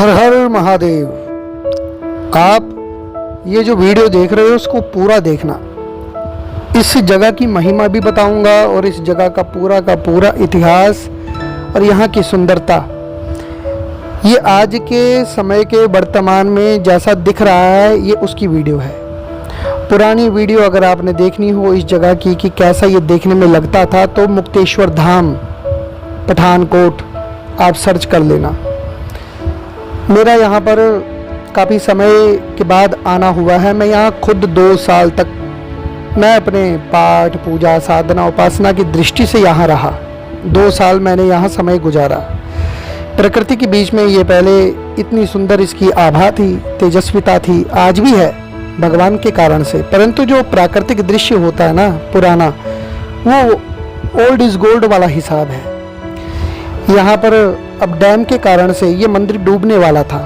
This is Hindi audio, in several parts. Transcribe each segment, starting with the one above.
हर हर महादेव। आप ये जो वीडियो देख रहे हो उसको पूरा देखना। इस जगह की महिमा भी बताऊंगा और इस जगह का पूरा इतिहास और यहाँ की सुंदरता। ये आज के समय के वर्तमान में जैसा दिख रहा है ये उसकी वीडियो है। पुरानी वीडियो अगर आपने देखनी हो इस जगह की कि कैसा ये देखने में लगता था तो मुक्तेश्वर धाम पठानकोट आप सर्च कर लेना। मेरा यहाँ पर काफ़ी समय के बाद आना हुआ है। मैं यहाँ खुद 2 साल तक मैं अपने पाठ पूजा साधना उपासना की दृष्टि से यहाँ रहा। 2 साल मैंने यहाँ समय गुजारा। प्रकृति के बीच में ये पहले इतनी सुंदर इसकी आभा थी, तेजस्विता थी, आज भी है भगवान के कारण से। परंतु जो प्राकृतिक दृश्य होता है ना पुराना, वो ओल्ड इज गोल्ड वाला हिसाब है। यहाँ पर अब डैम के कारण से ये मंदिर डूबने वाला था।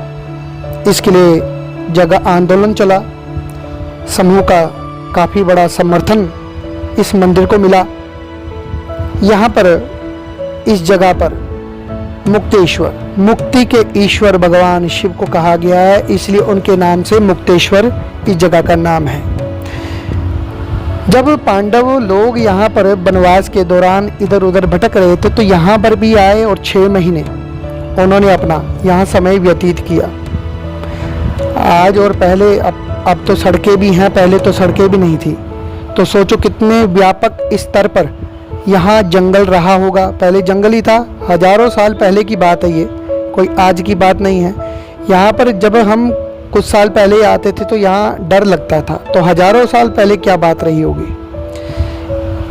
इसके लिए जगह आंदोलन चला, समूह का काफ़ी बड़ा समर्थन इस मंदिर को मिला। यहाँ पर इस जगह पर मुक्तेश्वर, मुक्ति के ईश्वर भगवान शिव को कहा गया है, इसलिए उनके नाम से मुक्तेश्वर इस जगह का नाम है। जब पांडव लोग यहाँ पर वनवास के दौरान इधर उधर भटक रहे थे तो यहाँ पर भी आए और 6 महीने उन्होंने अपना यहाँ समय व्यतीत किया। आज और पहले अब तो सड़कें भी हैं, पहले तो सड़कें भी नहीं थी। तो सोचो कितने व्यापक स्तर पर यहाँ जंगल रहा होगा। पहले जंगल ही था, हजारों साल पहले की बात है, ये कोई आज की बात नहीं है। यहाँ पर जब हम कुछ साल पहले आते थे तो यहाँ डर लगता था, तो हजारों साल पहले क्या बात रही होगी।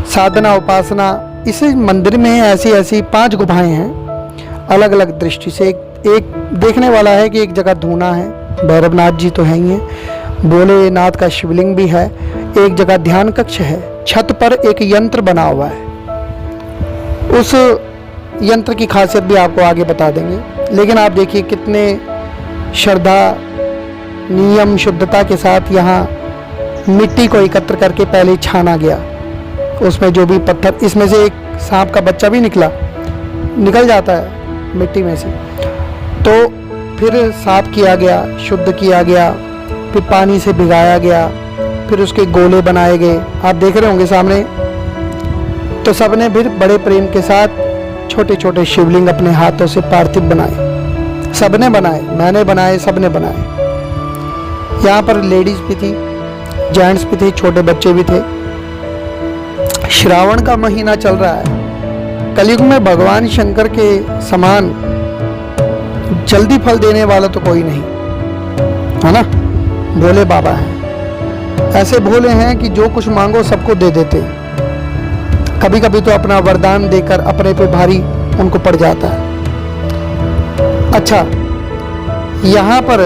साधना उपासना, इस मंदिर में ऐसी 5 गुफाएं हैं अलग अलग दृष्टि से। एक देखने वाला है कि एक जगह धूना है, भैरवनाथ जी तो है ही हैं, भोलेनाथ का शिवलिंग भी है। एक जगह ध्यान कक्ष है, छत पर एक यंत्र बना हुआ है। उस यंत्र की खासियत भी आपको आगे बता देंगे। लेकिन आप देखिए कितने श्रद्धा नियम शुद्धता के साथ यहाँ मिट्टी को एकत्र करके पहले छाना गया। उसमें जो भी पत्थर, इसमें से एक सांप का बच्चा भी निकल जाता है मिट्टी में से, तो फिर साफ किया गया, शुद्ध किया गया, फिर पानी से भिगाया गया, फिर उसके गोले बनाए गए। आप देख रहे होंगे सामने। तो सबने फिर बड़े प्रेम के साथ छोटे छोटे शिवलिंग अपने हाथों से पार्थिव बनाए। सबने बनाए, मैंने बनाए, सबने बनाए। यहाँ पर लेडीज भी थी, जेंट्स भी थे, छोटे बच्चे भी थे। श्रावण का महीना चल रहा है। कलयुग में भगवान शंकर के समान जल्दी फल देने वाला तो कोई नहीं है ना। भोले बाबा हैं, ऐसे भोले हैं कि जो कुछ मांगो सबको दे देते। कभी कभी तो अपना वरदान देकर अपने पे भारी उनको पड़ जाता है। अच्छा, यहाँ पर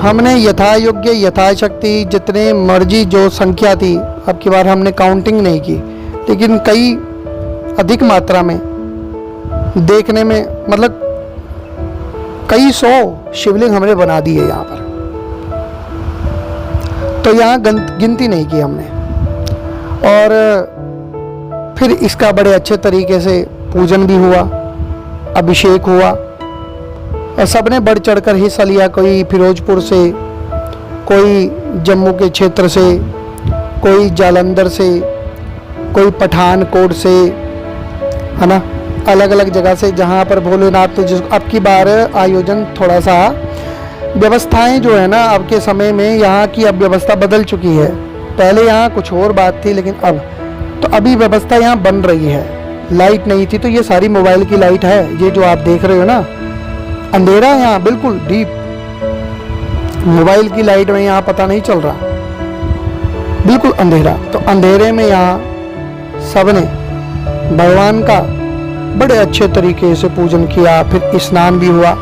हमने यथा योग्य यथाशक्ति जितने मर्जी जो संख्या थी, अब की बार हमने काउंटिंग नहीं की, लेकिन कई अधिक मात्रा में देखने में मतलब कई 100 शिवलिंग हमने बना दिए यहाँ पर। तो यहाँ गिनती नहीं की हमने। और फिर इसका बड़े अच्छे तरीके से पूजन भी हुआ, अभिषेक हुआ और सबने बढ़ चढ़कर हिस्सा लिया। कोई फिरोजपुर से, कोई जम्मू के क्षेत्र से, कोई जालंधर से, कोई पठानकोट से, है ना, अलग अलग जगह से, जहाँ पर भोलेनाथ ने जिस अब की बार आयोजन थोड़ा सा व्यवस्थाएं जो है ना अब के समय में यहाँ की अब व्यवस्था बदल चुकी है। पहले यहाँ कुछ और बात थी, लेकिन अब तो अभी व्यवस्था यहाँ बन रही है। लाइट नहीं थी तो ये सारी मोबाइल की लाइट है, ये जो आप देख रहे हो ना। अंधेरा है यहाँ बिल्कुल डीप, मोबाइल की लाइट में यहाँ पता नहीं चल रहा, बिल्कुल अंधेरा। तो अंधेरे में यहाँ सबने भगवान का बड़े अच्छे तरीके से पूजन किया। फिर स्नान भी हुआ।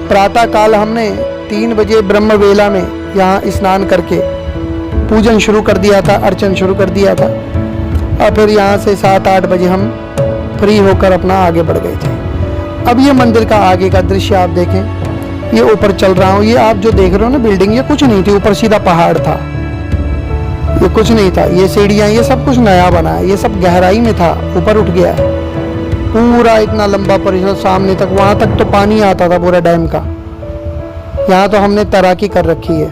प्रातः काल हमने 3 बजे ब्रह्म वेला में यहाँ स्नान करके पूजन शुरू कर दिया था, अर्चन शुरू कर दिया था। और फिर यहाँ से 7-8 बजे हम फ्री होकर अपना आगे बढ़ गए थे। अब ये मंदिर का आगे का दृश्य आप देखें। ये ऊपर चल रहा हूँ, ये आप जो देख रहे हो ना बिल्डिंग, ये कुछ नहीं थी, ऊपर सीधा पहाड़ था, ये कुछ नहीं था। ये सीढ़ियाँ, ये सब कुछ नया बना है, ये सब गहराई में था, ऊपर उठ गया है। पूरा इतना लंबा परिसर सामने तक, वहाँ तक तो पानी आता था पूरा डैम का। यहाँ तो हमने तैराकी कर रखी है,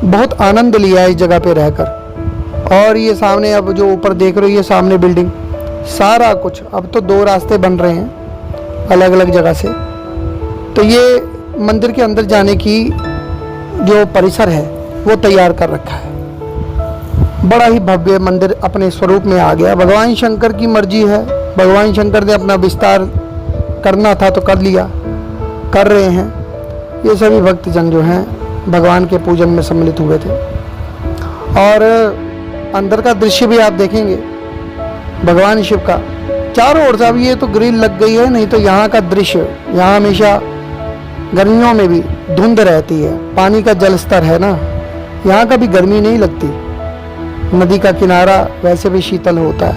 बहुत आनंद लिया है इस जगह पे रहकर। और ये सामने अब जो ऊपर देख रहे हो, ये सामने बिल्डिंग, सारा कुछ, अब तो 2 रास्ते बन रहे हैं अलग अलग जगह से। तो ये मंदिर के अंदर जाने की जो परिसर है वो तैयार कर रखा है। बड़ा ही भव्य मंदिर अपने स्वरूप में आ गया। भगवान शंकर की मर्जी है, भगवान शंकर ने अपना विस्तार करना था तो कर लिया, कर रहे हैं। ये सभी भक्तजन जो हैं भगवान के पूजन में सम्मिलित हुए थे। और अंदर का दृश्य भी आप देखेंगे भगवान शिव का, चारों ओर से। अब ये तो ग्रिल लग गई है, नहीं तो यहाँ का दृश्य, यहाँ हमेशा गर्मियों में भी धुंध रहती है, पानी का जल स्तर है ना, यहाँ कभी गर्मी नहीं लगती। नदी का किनारा वैसे भी शीतल होता है,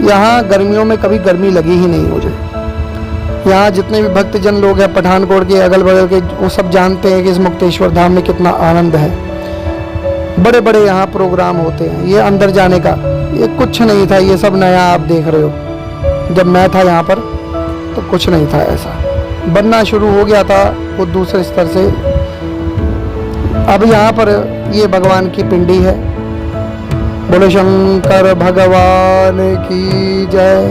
यहाँ गर्मियों में कभी गर्मी लगी ही नहीं मुझे। यहाँ जितने भी भक्तजन लोग हैं पठानकोट के अगल बगल के, वो सब जानते हैं कि इस मुक्तेश्वर धाम में कितना आनंद है। बड़े बड़े यहाँ प्रोग्राम होते हैं। ये अंदर जाने का ये कुछ नहीं था, ये सब नया आप देख रहे हो। जब मैं था यहाँ पर तो कुछ नहीं था, ऐसा बनना शुरू हो गया था वो दूसरे स्तर से। अब यहाँ पर ये भगवान की पिंडी है। बोले शंकर भगवान की जय,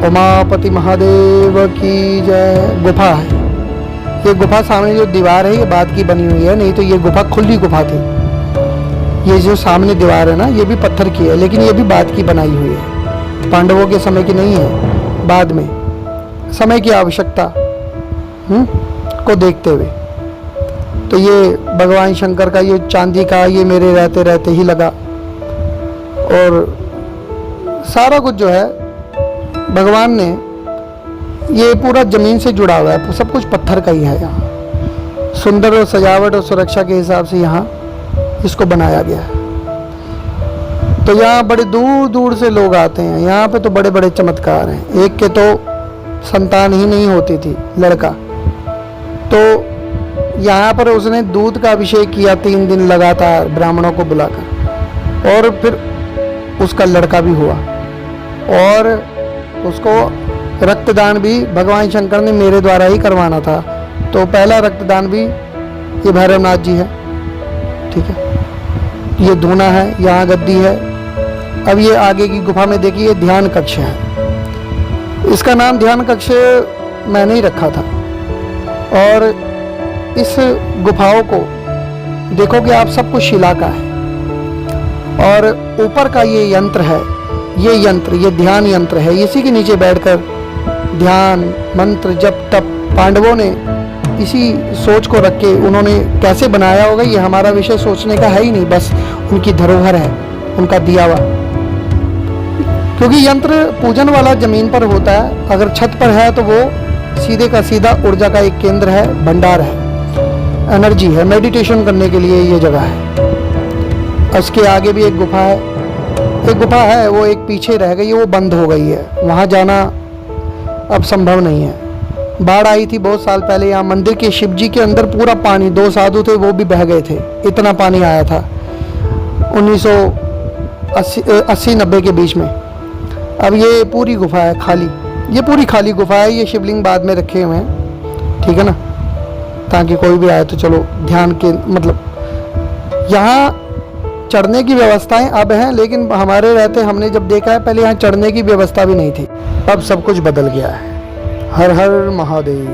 उमापति महादेव की जय। गुफा है, ये गुफा सामने जो दीवार है ये बात की बनी हुई है, नहीं तो ये गुफा खुली गुफा थी। ये जो सामने दीवार है ना, ये भी पत्थर की है, लेकिन ये भी बात की बनाई हुई है। पांडवों के समय की नहीं है, बाद में समय की आवश्यकता को देखते हुए। तो ये भगवान शंकर का ये चांदी का, ये मेरे रहते रहते ही लगा। और सारा कुछ जो है भगवान ने, ये पूरा जमीन से जुड़ा हुआ है, सब कुछ पत्थर का ही है। यहाँ सुंदर और सजावट और सुरक्षा के हिसाब से यहाँ इसको बनाया गया है। तो यहाँ बड़े दूर दूर से लोग आते हैं। यहाँ पे तो बड़े बड़े चमत्कार हैं। एक के तो संतान ही नहीं होती थी, लड़का, तो यहाँ पर उसने दूध का अभिषेक किया 3 दिन लगातार ब्राह्मणों को बुलाकर, और फिर उसका लड़का भी हुआ। और उसको रक्तदान भी भगवान शंकर ने मेरे द्वारा ही करवाना था। तो पहला रक्तदान भी ये भैरवनाथ जी है, ठीक है। ये धूना है, यहाँ गद्दी है। अब ये आगे की गुफा में देखिए ध्यान कक्ष है। इसका नाम ध्यान कक्ष मैंने ही रखा था। और इस गुफाओं को देखो कि आप, सब कुछ शिला का है। और ऊपर का ये यंत्र है, ये यंत्र, ये ध्यान यंत्र है। इसी के नीचे बैठकर ध्यान मंत्र जप तप पांडवों ने इसी सोच को रख के उन्होंने कैसे बनाया होगा, ये हमारा विषय सोचने का है ही नहीं। बस उनकी धरोहर है, उनका दिया हुआ। क्योंकि यंत्र पूजन वाला जमीन पर होता है, अगर छत पर है तो वो सीधे का सीधा ऊर्जा का एक केंद्र है, भंडार है, एनर्जी है। मेडिटेशन करने के लिए ये जगह है। उसके आगे भी एक गुफा है, एक गुफा है, वो एक पीछे रह गई है, वो बंद हो गई है। वहाँ जाना अब संभव नहीं है। बाढ़ आई थी बहुत साल पहले, यहाँ मंदिर के शिव जी के अंदर पूरा पानी, 2 साधु थे वो भी बह गए थे, इतना पानी आया था 1980-90 के बीच में। अब ये पूरी गुफा है खाली, ये पूरी खाली गुफा है। ये शिवलिंग बाद में रखे हुए हैं, ठीक है ना, ताकि कोई भी आए तो चलो ध्यान के, मतलब यहाँ चढ़ने की व्यवस्थाएं अब हैं, लेकिन हमारे रहते हमने जब देखा है पहले यहाँ चढ़ने की व्यवस्था भी नहीं थी। अब सब कुछ बदल गया है। हर हर महादेव।